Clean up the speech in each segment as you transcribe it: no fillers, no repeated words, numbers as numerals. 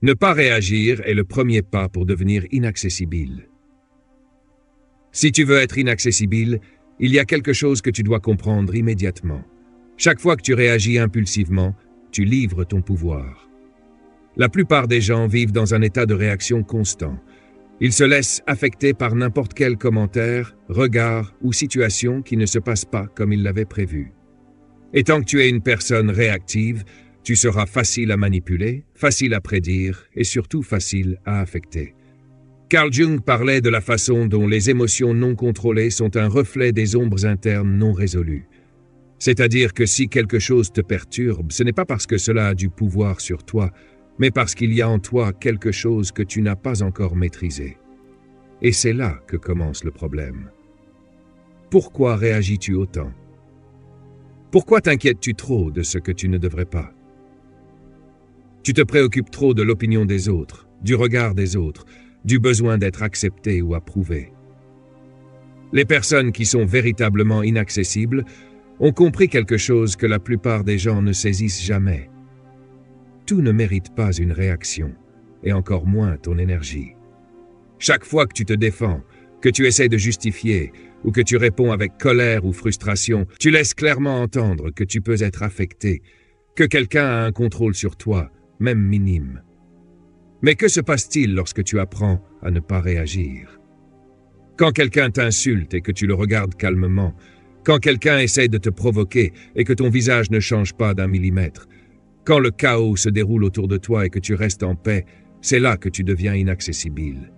Ne pas réagir est le premier pas pour devenir inaccessible. Si tu veux être inaccessible, il y a quelque chose que tu dois comprendre immédiatement. Chaque fois que tu réagis impulsivement, tu livres ton pouvoir. La plupart des gens vivent dans un état de réaction constant. Ils se laissent affecter par n'importe quel commentaire, regard ou situation qui ne se passe pas comme ils l'avaient prévu. Et tant que tu es une personne réactive, tu seras facile à manipuler, facile à prédire et surtout facile à affecter. Carl Jung parlait de la façon dont les émotions non contrôlées sont un reflet des ombres internes non résolues. C'est-à-dire que si quelque chose te perturbe, ce n'est pas parce que cela a du pouvoir sur toi, mais parce qu'il y a en toi quelque chose que tu n'as pas encore maîtrisé. Et c'est là que commence le problème. Pourquoi réagis-tu autant? Pourquoi t'inquiètes-tu trop de ce que tu ne devrais pas? Tu te préoccupes trop de l'opinion des autres, du regard des autres, du besoin d'être accepté ou approuvé. Les personnes qui sont véritablement inaccessibles ont compris quelque chose que la plupart des gens ne saisissent jamais. Tout ne mérite pas une réaction, et encore moins ton énergie. Chaque fois que tu te défends, que tu essaies de justifier, ou que tu réponds avec colère ou frustration, tu laisses clairement entendre que tu peux être affecté, que quelqu'un a un contrôle sur toi, même minime. Mais que se passe-t-il lorsque tu apprends à ne pas réagir? Quand quelqu'un t'insulte et que tu le regardes calmement, quand quelqu'un essaie de te provoquer et que ton visage ne change pas d'un millimètre, quand le chaos se déroule autour de toi et que tu restes en paix, c'est là que tu deviens inaccessible.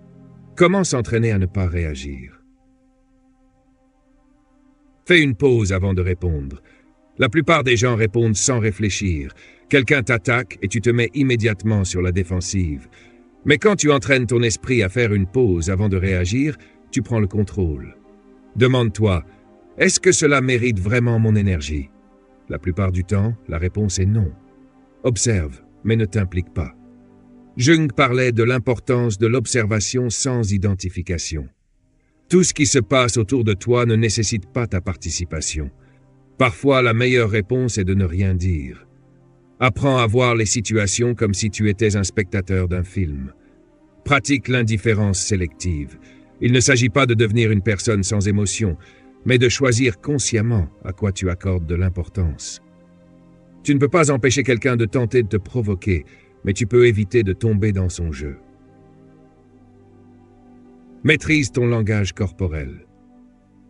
Comment s'entraîner à ne pas réagir? Fais une pause avant de répondre. La plupart des gens répondent sans réfléchir. Quelqu'un t'attaque et tu te mets immédiatement sur la défensive. Mais quand tu entraînes ton esprit à faire une pause avant de réagir, tu prends le contrôle. Demande-toi, est-ce que cela mérite vraiment mon énergie? La plupart du temps, la réponse est non. Observe, mais ne t'implique pas. Jung parlait de l'importance de l'observation sans identification. Tout ce qui se passe autour de toi ne nécessite pas ta participation. Parfois, la meilleure réponse est de ne rien dire. Apprends à voir les situations comme si tu étais un spectateur d'un film. Pratique l'indifférence sélective. Il ne s'agit pas de devenir une personne sans émotion, mais de choisir consciemment à quoi tu accordes de l'importance. Tu ne peux pas empêcher quelqu'un de tenter de te provoquer, mais tu peux éviter de tomber dans son jeu. Maîtrise ton langage corporel.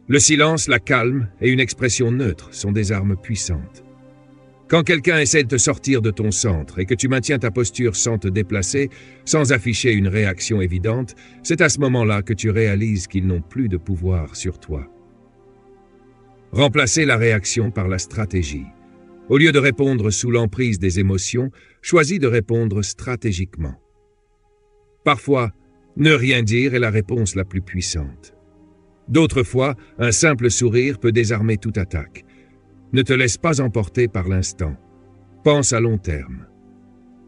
Le silence, la calme et une expression neutre sont des armes puissantes. Quand quelqu'un essaie de te sortir de ton centre et que tu maintiens ta posture sans te déplacer, sans afficher une réaction évidente, c'est à ce moment-là que tu réalises qu'ils n'ont plus de pouvoir sur toi. Remplacez la réaction par la stratégie. Au lieu de répondre sous l'emprise des émotions, choisis de répondre stratégiquement. Parfois, ne rien dire est la réponse la plus puissante. D'autres fois, un simple sourire peut désarmer toute attaque. Ne te laisse pas emporter par l'instant. Pense à long terme.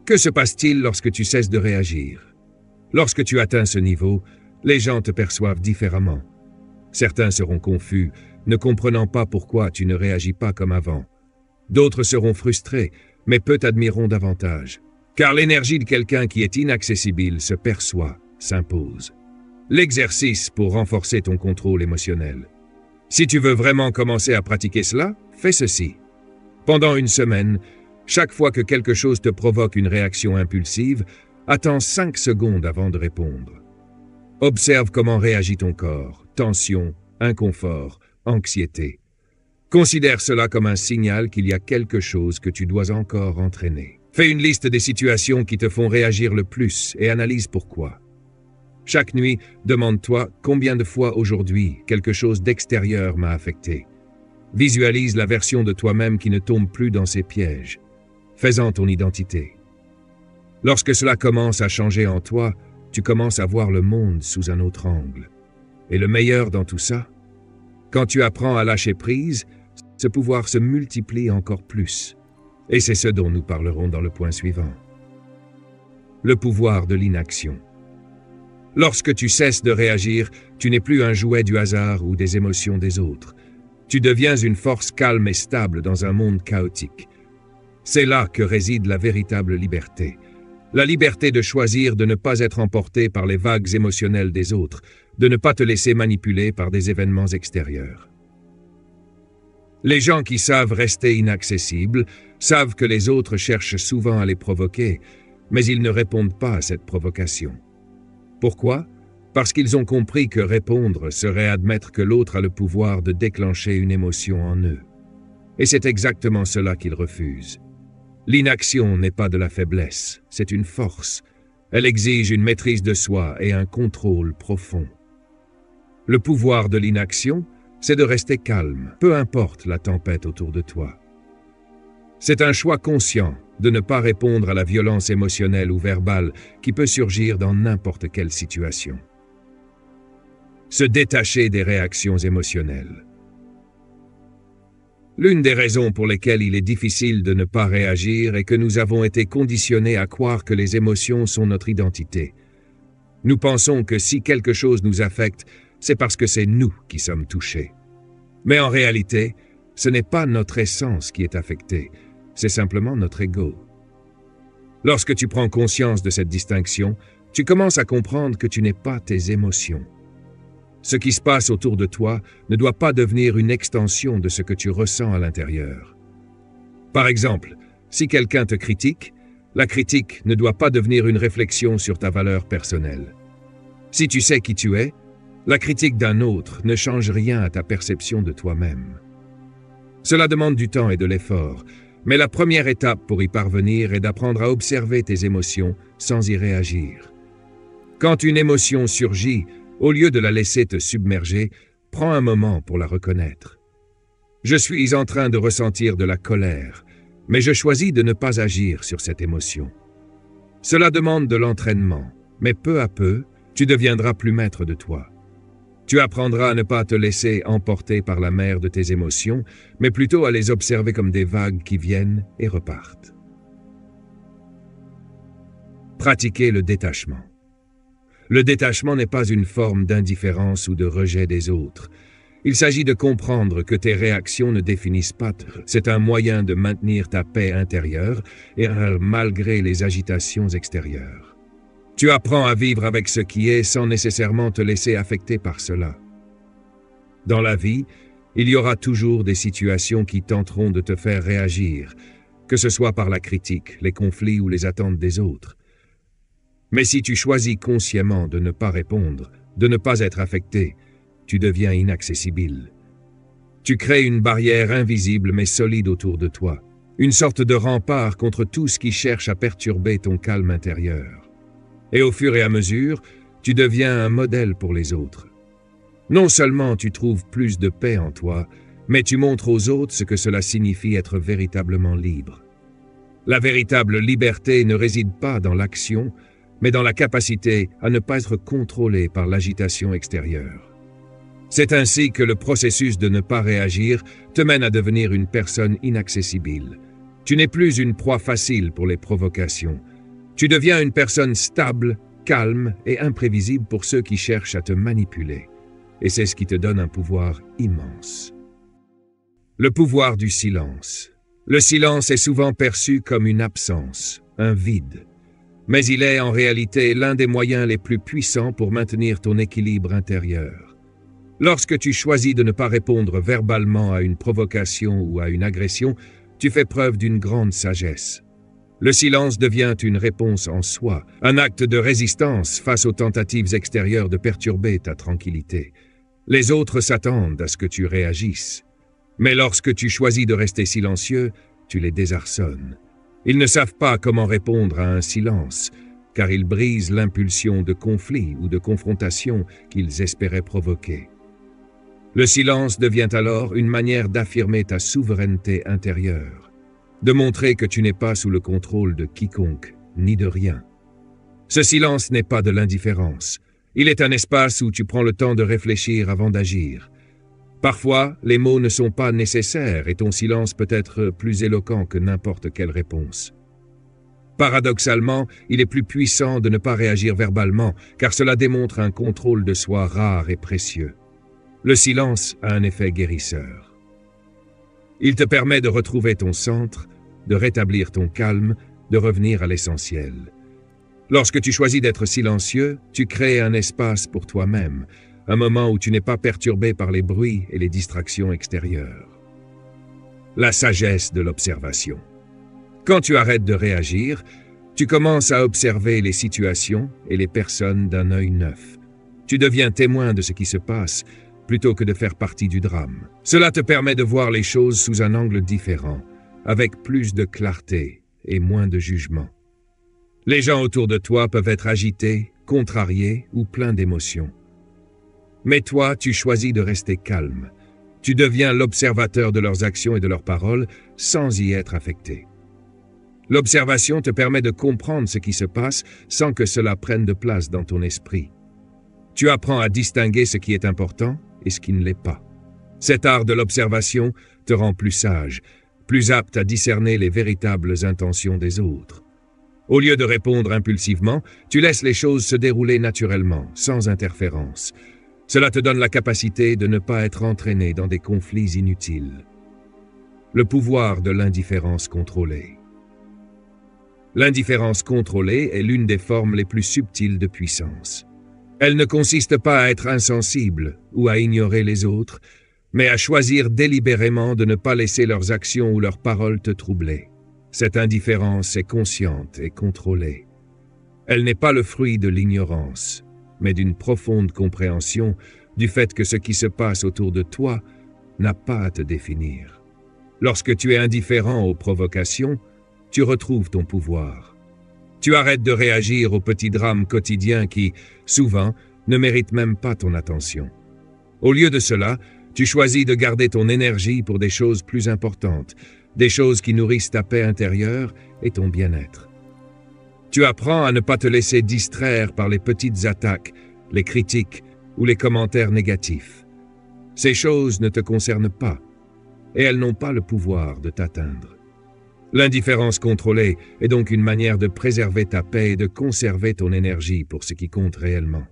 Que se passe-t-il lorsque tu cesses de réagir? Lorsque tu atteins ce niveau, les gens te perçoivent différemment. Certains seront confus, ne comprenant pas pourquoi tu ne réagis pas comme avant. D'autres seront frustrés, mais peu t'admireront davantage. Car l'énergie de quelqu'un qui est inaccessible se perçoit, s'impose. L'exercice pour renforcer ton contrôle émotionnel. Si tu veux vraiment commencer à pratiquer cela, fais ceci. Pendant une semaine, chaque fois que quelque chose te provoque une réaction impulsive, attends 5 secondes avant de répondre. Observe comment réagit ton corps, tension, inconfort, anxiété. Considère cela comme un signal qu'il y a quelque chose que tu dois encore entraîner. Fais une liste des situations qui te font réagir le plus et analyse pourquoi. Chaque nuit, demande-toi combien de fois aujourd'hui quelque chose d'extérieur m'a affecté. Visualise la version de toi-même qui ne tombe plus dans ces pièges. Fais-en ton identité. Lorsque cela commence à changer en toi, tu commences à voir le monde sous un autre angle. Et le meilleur dans tout ça, quand tu apprends à lâcher prise, ce pouvoir se multiplie encore plus. Et c'est ce dont nous parlerons dans le point suivant. Le pouvoir de l'inaction. Lorsque tu cesses de réagir, tu n'es plus un jouet du hasard ou des émotions des autres. Tu deviens une force calme et stable dans un monde chaotique. C'est là que réside la véritable liberté. La liberté de choisir de ne pas être emporté par les vagues émotionnelles des autres, de ne pas te laisser manipuler par des événements extérieurs. Les gens qui savent rester inaccessibles savent que les autres cherchent souvent à les provoquer, mais ils ne répondent pas à cette provocation. Pourquoi ? Parce qu'ils ont compris que répondre serait admettre que l'autre a le pouvoir de déclencher une émotion en eux. Et c'est exactement cela qu'ils refusent. L'inaction n'est pas de la faiblesse, c'est une force. Elle exige une maîtrise de soi et un contrôle profond. Le pouvoir de l'inaction, c'est de rester calme, peu importe la tempête autour de toi. C'est un choix conscient de ne pas répondre à la violence émotionnelle ou verbale qui peut surgir dans n'importe quelle situation. Se détacher des réactions émotionnelles. L'une des raisons pour lesquelles il est difficile de ne pas réagir est que nous avons été conditionnés à croire que les émotions sont notre identité. Nous pensons que si quelque chose nous affecte, c'est parce que c'est nous qui sommes touchés. Mais en réalité, ce n'est pas notre essence qui est affectée, c'est simplement notre ego. Lorsque tu prends conscience de cette distinction, tu commences à comprendre que tu n'es pas tes émotions. Ce qui se passe autour de toi ne doit pas devenir une extension de ce que tu ressens à l'intérieur. Par exemple, si quelqu'un te critique, la critique ne doit pas devenir une réflexion sur ta valeur personnelle. Si tu sais qui tu es, la critique d'un autre ne change rien à ta perception de toi-même. Cela demande du temps et de l'effort, mais la première étape pour y parvenir est d'apprendre à observer tes émotions sans y réagir. Quand une émotion surgit, au lieu de la laisser te submerger, prends un moment pour la reconnaître. Je suis en train de ressentir de la colère, mais je choisis de ne pas agir sur cette émotion. Cela demande de l'entraînement, mais peu à peu, tu deviendras plus maître de toi. Tu apprendras à ne pas te laisser emporter par la mer de tes émotions, mais plutôt à les observer comme des vagues qui viennent et repartent. Pratiquer le détachement. Le détachement n'est pas une forme d'indifférence ou de rejet des autres. Il s'agit de comprendre que tes réactions ne définissent pas. C'est un moyen de maintenir ta paix intérieure et malgré les agitations extérieures. Tu apprends à vivre avec ce qui est sans nécessairement te laisser affecter par cela. Dans la vie, il y aura toujours des situations qui tenteront de te faire réagir, que ce soit par la critique, les conflits ou les attentes des autres. Mais si tu choisis consciemment de ne pas répondre, de ne pas être affecté, tu deviens inaccessible. Tu crées une barrière invisible mais solide autour de toi, une sorte de rempart contre tout ce qui cherche à perturber ton calme intérieur. Et au fur et à mesure, tu deviens un modèle pour les autres. Non seulement tu trouves plus de paix en toi, mais tu montres aux autres ce que cela signifie être véritablement libre. La véritable liberté ne réside pas dans l'action, mais dans la capacité à ne pas être contrôlé par l'agitation extérieure. C'est ainsi que le processus de ne pas réagir te mène à devenir une personne inaccessible. Tu n'es plus une proie facile pour les provocations. Tu deviens une personne stable, calme et imprévisible pour ceux qui cherchent à te manipuler. Et c'est ce qui te donne un pouvoir immense. Le pouvoir du silence. Le silence est souvent perçu comme une absence, un vide. Mais il est en réalité l'un des moyens les plus puissants pour maintenir ton équilibre intérieur. Lorsque tu choisis de ne pas répondre verbalement à une provocation ou à une agression, tu fais preuve d'une grande sagesse. Le silence devient une réponse en soi, un acte de résistance face aux tentatives extérieures de perturber ta tranquillité. Les autres s'attendent à ce que tu réagisses. Mais lorsque tu choisis de rester silencieux, tu les désarçonnes. Ils ne savent pas comment répondre à un silence, car ils brisent l'impulsion de conflit ou de confrontation qu'ils espéraient provoquer. Le silence devient alors une manière d'affirmer ta souveraineté intérieure, de montrer que tu n'es pas sous le contrôle de quiconque, ni de rien. Ce silence n'est pas de l'indifférence. Il est un espace où tu prends le temps de réfléchir avant d'agir. Parfois, les mots ne sont pas nécessaires et ton silence peut être plus éloquent que n'importe quelle réponse. Paradoxalement, il est plus puissant de ne pas réagir verbalement, car cela démontre un contrôle de soi rare et précieux. Le silence a un effet guérisseur. Il te permet de retrouver ton centre, de rétablir ton calme, de revenir à l'essentiel. Lorsque tu choisis d'être silencieux, tu crées un espace pour toi-même, un moment où tu n'es pas perturbé par les bruits et les distractions extérieures. La sagesse de l'observation. Quand tu arrêtes de réagir, tu commences à observer les situations et les personnes d'un œil neuf. Tu deviens témoin de ce qui se passe, plutôt que de faire partie du drame. Cela te permet de voir les choses sous un angle différent, avec plus de clarté et moins de jugement. Les gens autour de toi peuvent être agités, contrariés ou pleins d'émotions. Mais toi, tu choisis de rester calme. Tu deviens l'observateur de leurs actions et de leurs paroles sans y être affecté. L'observation te permet de comprendre ce qui se passe sans que cela prenne de place dans ton esprit. Tu apprends à distinguer ce qui est important et ce qui ne l'est pas. Cet art de l'observation te rend plus sage, plus apte à discerner les véritables intentions des autres. Au lieu de répondre impulsivement, tu laisses les choses se dérouler naturellement, sans interférence. Cela te donne la capacité de ne pas être entraîné dans des conflits inutiles. Le pouvoir de l'indifférence contrôlée. L'indifférence contrôlée est l'une des formes les plus subtiles de puissance. Elle ne consiste pas à être insensible ou à ignorer les autres, mais à choisir délibérément de ne pas laisser leurs actions ou leurs paroles te troubler. Cette indifférence est consciente et contrôlée. Elle n'est pas le fruit de l'ignorance, mais d'une profonde compréhension du fait que ce qui se passe autour de toi n'a pas à te définir. Lorsque tu es indifférent aux provocations, tu retrouves ton pouvoir. Tu arrêtes de réagir aux petits drames quotidiens qui, souvent, ne méritent même pas ton attention. Au lieu de cela, tu choisis de garder ton énergie pour des choses plus importantes, des choses qui nourrissent ta paix intérieure et ton bien-être. Tu apprends à ne pas te laisser distraire par les petites attaques, les critiques ou les commentaires négatifs. Ces choses ne te concernent pas, et elles n'ont pas le pouvoir de t'atteindre. L'indifférence contrôlée est donc une manière de préserver ta paix et de conserver ton énergie pour ce qui compte réellement.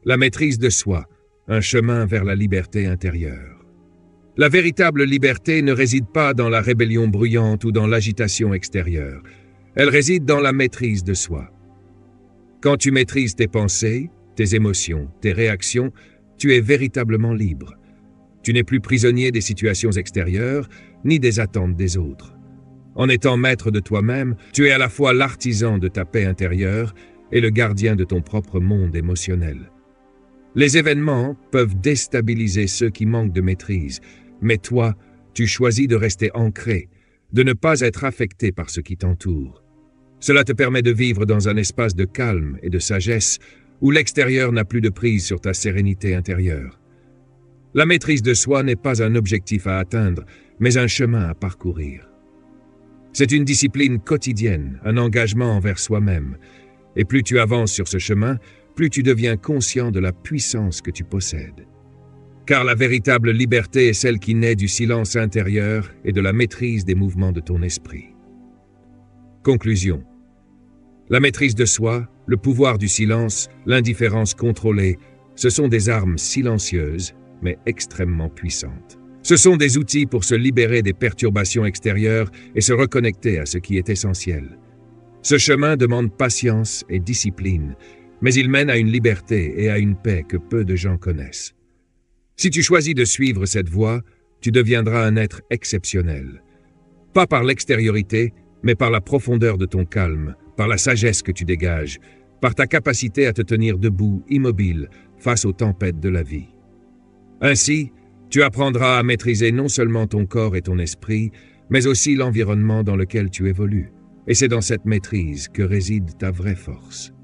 La maîtrise de soi, un chemin vers la liberté intérieure. La véritable liberté ne réside pas dans la rébellion bruyante ou dans l'agitation extérieure. Elle réside dans la maîtrise de soi. Quand tu maîtrises tes pensées, tes émotions, tes réactions, tu es véritablement libre. Tu n'es plus prisonnier des situations extérieures, ni des attentes des autres. En étant maître de toi-même, tu es à la fois l'artisan de ta paix intérieure et le gardien de ton propre monde émotionnel. Les événements peuvent déstabiliser ceux qui manquent de maîtrise, mais toi, tu choisis de rester ancré, de ne pas être affecté par ce qui t'entoure. Cela te permet de vivre dans un espace de calme et de sagesse où l'extérieur n'a plus de prise sur ta sérénité intérieure. La maîtrise de soi n'est pas un objectif à atteindre, mais un chemin à parcourir. C'est une discipline quotidienne, un engagement envers soi-même. Et plus tu avances sur ce chemin, plus tu deviens conscient de la puissance que tu possèdes. Car la véritable liberté est celle qui naît du silence intérieur et de la maîtrise des mouvements de ton esprit. Conclusion. La maîtrise de soi, le pouvoir du silence, l'indifférence contrôlée, ce sont des armes silencieuses, mais extrêmement puissantes. Ce sont des outils pour se libérer des perturbations extérieures et se reconnecter à ce qui est essentiel. Ce chemin demande patience et discipline, mais il mène à une liberté et à une paix que peu de gens connaissent. Si tu choisis de suivre cette voie, tu deviendras un être exceptionnel. Pas par l'extériorité, mais par la profondeur de ton calme, par la sagesse que tu dégages, par ta capacité à te tenir debout, immobile, face aux tempêtes de la vie. Ainsi, tu apprendras à maîtriser non seulement ton corps et ton esprit, mais aussi l'environnement dans lequel tu évolues. Et c'est dans cette maîtrise que réside ta vraie force.